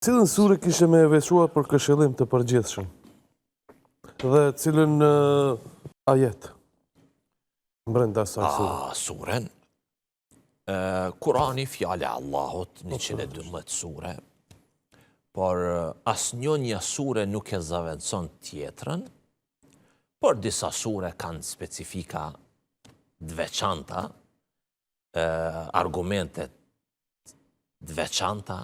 Cilën sure kishe me veçuar për këshillim të përgjithshëm? Dhe cilën ajet? Brenda asaj sure. Suren. Kurani fjale Allahut, 112 sure, por asnjënja sure nuk e zaventson tjetrën, por disa sure kanë specifika dveçanta, argumentet dveçanta.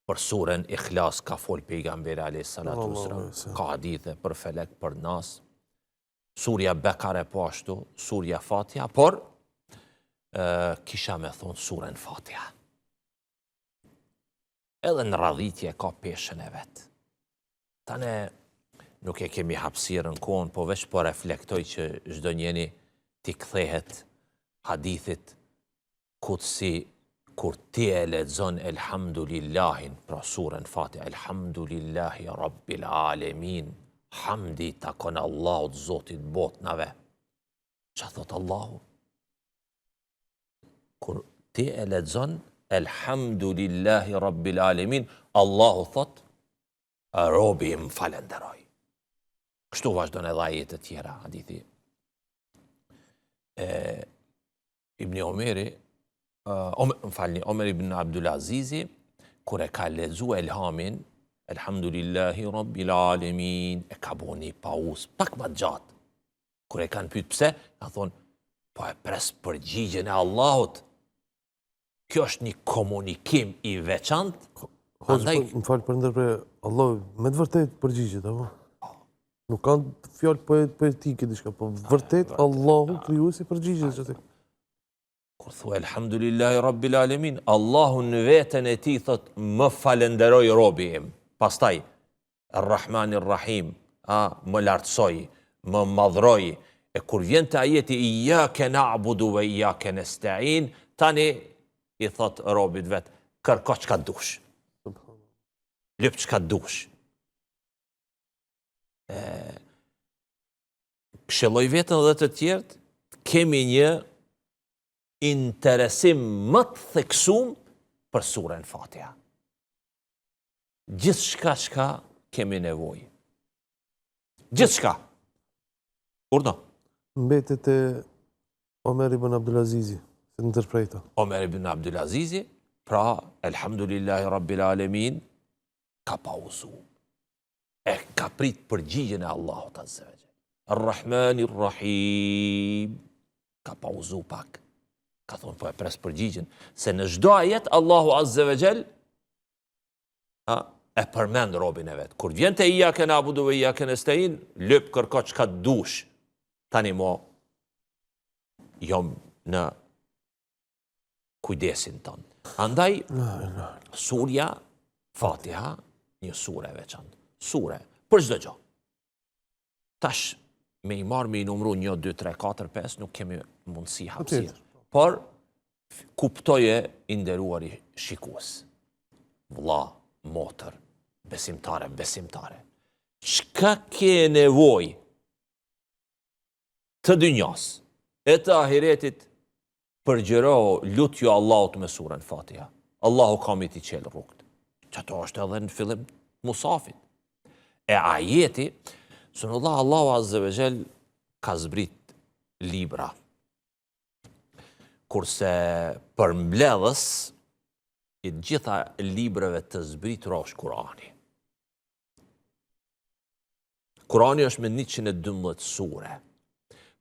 Për suren Ikhlas ka fol pejgamberi alayhis salatu wassalam, ka hadithe për Felek, për Nas, surja Bekare po ashtu, surja Fatiha, por kisha me thonë suren Fatiha. Edhe në radhitje ka peshën e vetë. Tane nuk e kemi hapësirën kohën, po veç po reflektoj që çdo njeri t'i kthehet hadithit kutsi kur ti e lexon elhamdulillahin, pra surën Fatiha, elhamdulillahi rabbil alamin, hamdi takon Allahut Zotit botnave. Ç'a thot Allahu? Kur ti e lexon elhamdulillahi rabbil alamin, Allahu thot, robi im falenderoj. Kështu vazhdon edhe ajete tjera, hadithi. Ibn Omeri, Omer ibn Abdulazizi, kur e ka lexu elhamin, elhamdulillahi rabbil alamin, e ka bo një pauz, pak më gjatë. Kur e kanë pyet pse, ka thonë, po e pres përgjigjen e Allahut. Kjo është një komunikim i veçantë. Më falë për ndërpre, Allah me të vërtet përgjigjet, apo? Nuk kanë fjalë poetike diçka, po vërtet Allahu krijuesi përgjigjet që Kur thua elhamdulillahi rabbil alamin, Allahu në veten e tij thot më falenderoj robi im. Pastaj Ar-Rahmanir Rahim, më lartësoj, më madhroj. E kur vjen te ajeti iyyake na'budu wa iyyake nesta'in, tani i thot robit vet, kërko çka dush. Lyp çka dush. Këshilloj veten dhe të tjerët, kemi një interesim më të theksum për surën Fatiha. Gjithçka çka kemi nevojë. Gjithçka. Urdo. Mbetet e Omer ibn Abdulazizi, se ndërprejta. Omer ibn Abdulazizi, pra, elhamdulillahi rabbil alamin, ka pauzu. E ka prit përgjigjen e Allahut azza wa jalla. Ar-Rahmanir Rahim, ka pauzu pak. Ka thonë, po e pres përgjigjen, se në çdo ajet Allahu azza wa jall e përmend robin e vet. Kur vjen te iyyake na'budu wa iyyake nesta'in, lyp kërko çka dush. Tani mo jom në kujdesin ton. Andaj surja Fatiha, një sure e veçantë. Sure për çdo gjë. Tash me i marr me i numru 1 2 3 4 5 nuk kemi mundësi hapësirë. Por, kuptoje i nderuari shikues, vlla, motër, besimtare, besimtare. Çka ke nevojë të dynjas e të ahiretit, përgjëro, lutjo Allahut me surën Fatiha. Allahu ka mi t'i qelë rrugët. Çato është edhe në fillim musafit. E ajeti, sunullah Allahu azza wa jall ka zbrit libra. Kurse për mbledhës i gjitha librave të zbritur është Kurani. Kurani është me 112 sure.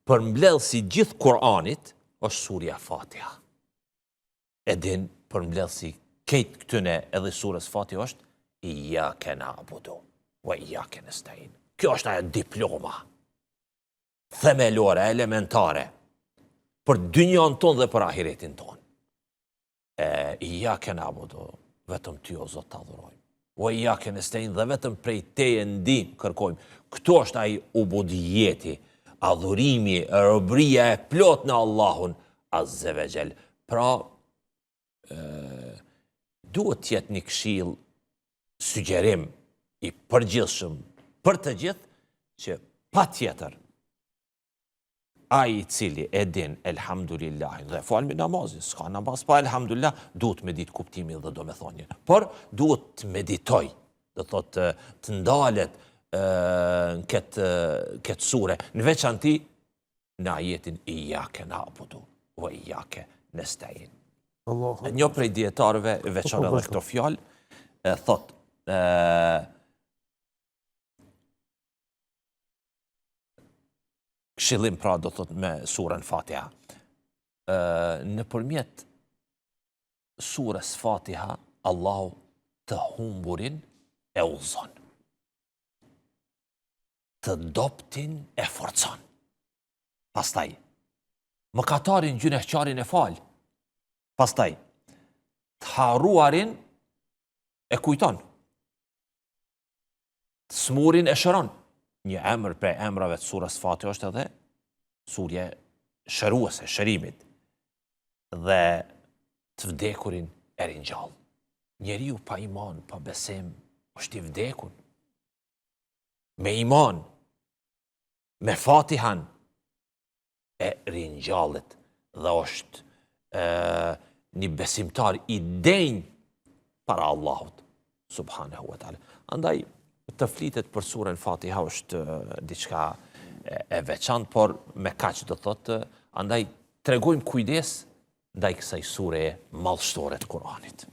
Për mbledhës i gjithë Kuranit është surja Fatiha. Edin për mbledhës i kejtë këtyne edhe surës Fatiha është iyyake na'budu wa iyyake nesta'in. Kjo është ajo diploma themelore, elementare, për dynjan ton dhe për ahiretin ton. Iyyake na'budu, vetëm ty o Zot të adhurojmë. Wa iyyake nesta'in, dhe vetëm prej teje ndihmë kërkojmë. Këto është ai ubudijeti, adhurimi, robëria e plot në Allahun azza wa jall. Pra, duhet të jetë një këshill, sugjerim i përgjithshëm për të gjithë, që patjetër ai i cili e din elhamdulillahin dhe falmi namazin, s'ka namaz pa elhamdulillah, duhet me ditë kuptimin dhe domethënien. Por duhet të meditoj, do thotë të ndalet në këtë sure, në veçanti në ajetin Iyake na'budu wa Iyake nesta'in. Një prej dietarëve veçon edhe këto fjalë thot këshillim pra do thot me surën Fatiha. Nëpërmjet surës Fatiha Allahu të humburin e udhëzon. Të doptin e forcon. Pastaj mëkatarin gjunehçarin e fal. Pastaj të harruarin e kujton. Të smurin e shëron. Një emër prej emrave të surës Fatiha është edhe surje shëruese, shërimit. Dhe të vdekurin e ringjall. Njeriu pa iman, pa besim, është i vdekur. Me iman, me Fatihan, e ringjallet dhe është një besimtar i denj para Allahut, subhanahu wa ta'ala. Andaj, të flitet për surën Fatiha është diçka e veçantë, por me kaq do thotë, andaj tregojmë kujdes ndaj kësaj sure madhështore të Kuranit.